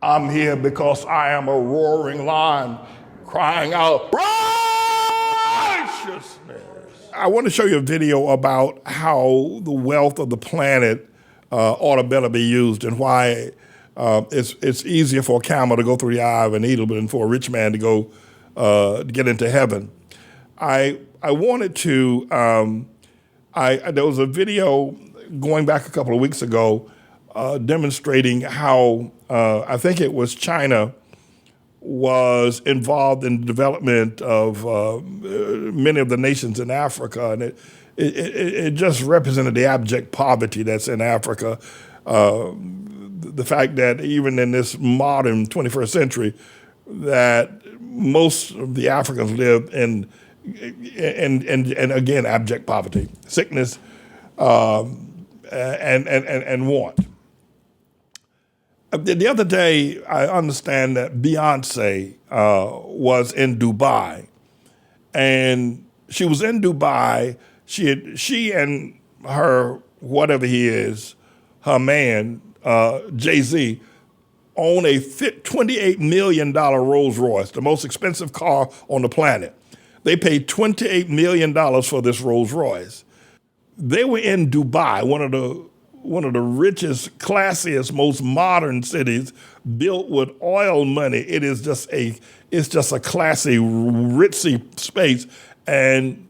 I'm here because I am a roaring lion crying out righteousness. I want to show you a video about how the wealth of the planet ought to better be used and why it's easier for a camel to go through the eye of a needle than for a rich man to go to get into heaven. I wanted to, there was a video going back a couple of weeks ago demonstrating how I think it was China was involved in the development of many of the nations in Africa, and it just represented the abject poverty that's in Africa. The fact that even in this modern 21st century, that most of the Africans live in again, abject poverty, sickness, and want. The other day, I understand that Beyonce was in Dubai, and she was in Dubai. She and her, whatever he is, her man, Jay-Z, own a $28 million Rolls-Royce, the most expensive car on the planet. They paid $28 million for this Rolls-Royce. They were in Dubai, one of the richest, classiest, most modern cities, built with oil money. It's just a classy, ritzy space. And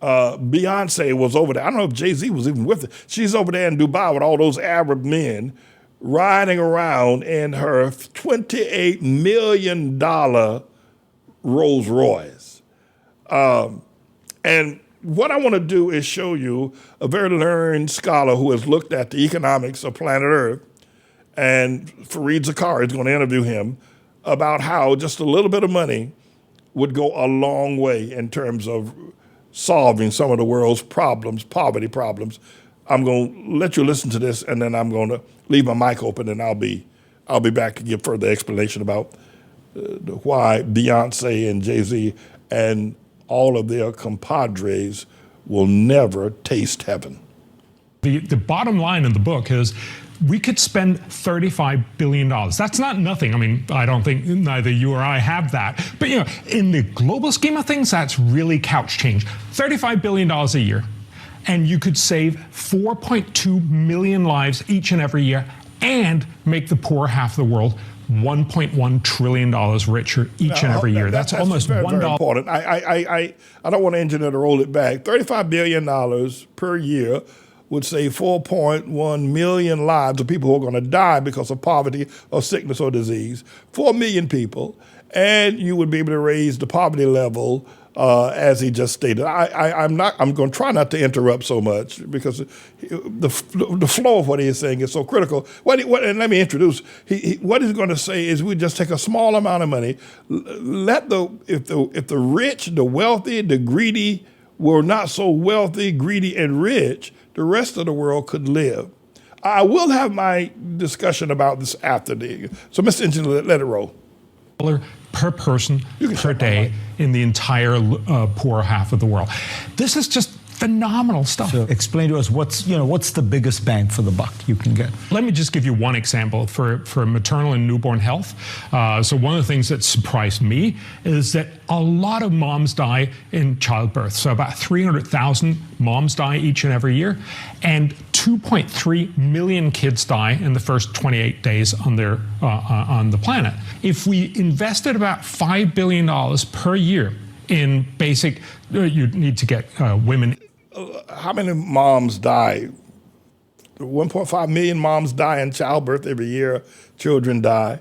Beyonce was over there. I don't know if Jay-Z was even with her. She's over there in Dubai with all those Arab men riding around in her $28 million Rolls Royce. And what I want to do is show you a very learned scholar who has looked at the economics of planet Earth, and Fareed Zakaria is going to interview him about how just a little bit of money would go a long way in terms of solving some of the world's problems, poverty problems. I'm going to let you listen to this, and then I'm going to leave my mic open, and I'll be back to give further explanation about why Beyonce and Jay-Z and all of their compadres will never taste heaven. The bottom line in the book is we could spend $35 billion. That's not nothing. I mean, I don't think neither you or I have that. But in the global scheme of things, that's really couch change. $35 billion a year. And you could save 4.2 million lives each and every year and make the poor half of the world $1.1 trillion richer each and every year. That's almost very, $1. Very important. I don't want to engineer to roll it back. $35 billion per year would save 4.1 million lives of people who are going to die because of poverty or sickness or disease. 4 million people, and you would be able to raise the poverty level as he just stated. I'm going to try not to interrupt so much because the flow of what he is saying is so critical. And let me introduce. What he's going to say is we just take a small amount of money, if the rich, the wealthy, the greedy were not so wealthy, greedy, and rich, the rest of the world could live. I will have my discussion about this after so Mr. Engineer, let it roll. Per person per day in the entire poor half of the world. This is just phenomenal stuff. So explain to us what's the biggest bang for the buck you can get. Let me just give you one example for maternal and newborn health. So one of the things that surprised me is that a lot of moms die in childbirth. So about 300,000 moms die each and every year, and 2.3 million kids die in the first 28 days on the planet. If we invested about $5 billion per year in basic, you need to get women. How many moms die? 1.5 million moms die in childbirth every year. Children die.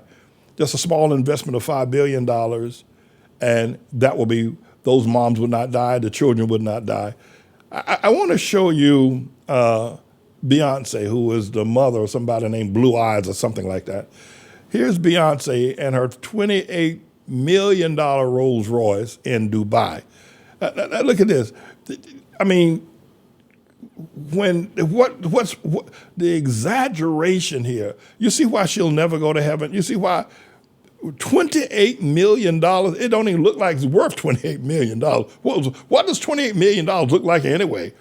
Just a small investment of $5 billion, and that will be, those moms would not die, the children would not die. I want to show you Beyonce, who is the mother of somebody named Blue Eyes or something like that. Here's Beyonce and her $28 million Rolls Royce in Dubai. Look at this. I mean, what's the exaggeration here? You see why she'll never go to heaven? You see why $28 million, it don't even look like it's worth $28 million. What does $28 million look like anyway?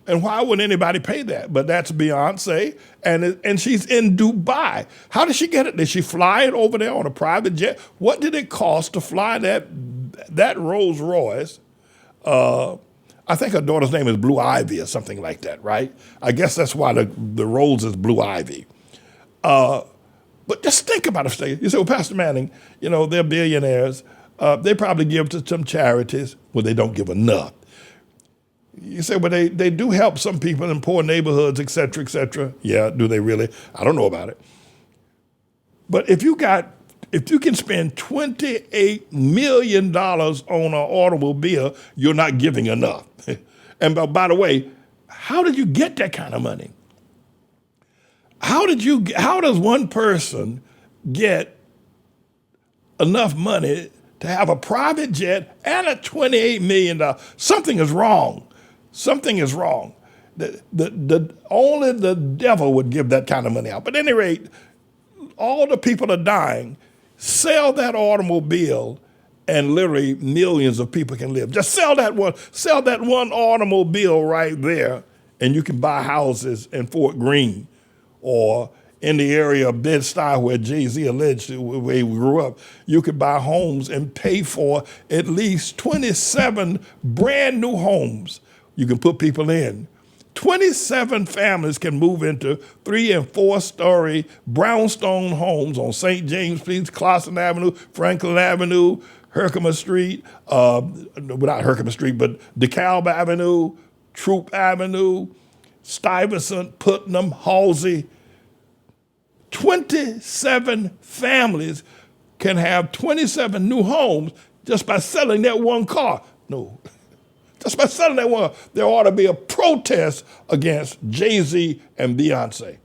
And why would anybody pay that? But that's Beyonce, and she's in Dubai. How did she get it? Did she fly it over there on a private jet? What did it cost to fly that Rolls-Royce? I think her daughter's name is Blue Ivy or something like that, right? I guess that's why the Rolls is Blue Ivy. But just think about it. You say, well, Pastor Manning, they're billionaires. They probably give to some charities. Well, they don't give enough. You say, well, they do help some people in poor neighborhoods, et cetera, et cetera. Yeah, do they really? I don't know about it. But if you can spend $28 million on an automobile, you're not giving enough. And by the way, how did you get that kind of money? How does one person get enough money to have a private jet and a $28 million? Something is wrong. Something is wrong. Only the devil would give that kind of money out. But at any rate, all the people are dying. Sell that automobile and literally millions of people can live. Just sell that one automobile right there and you can buy houses in Fort Greene or in the area of Bed-Stuy where Jay-Z alleged where he grew up. You could buy homes and pay for at least 27 brand new homes you can put people in. 27 families can move into 3- and 4-story brownstone homes on St. James Street, Clausen Avenue, Franklin Avenue, Herkimer Street, not Herkimer Street, but DeKalb Avenue, Troop Avenue, Stuyvesant, Putnam, Halsey. 27 families can have 27 new homes just by selling that one car. No. Just by selling that one, there ought to be a protest against Jay-Z and Beyonce.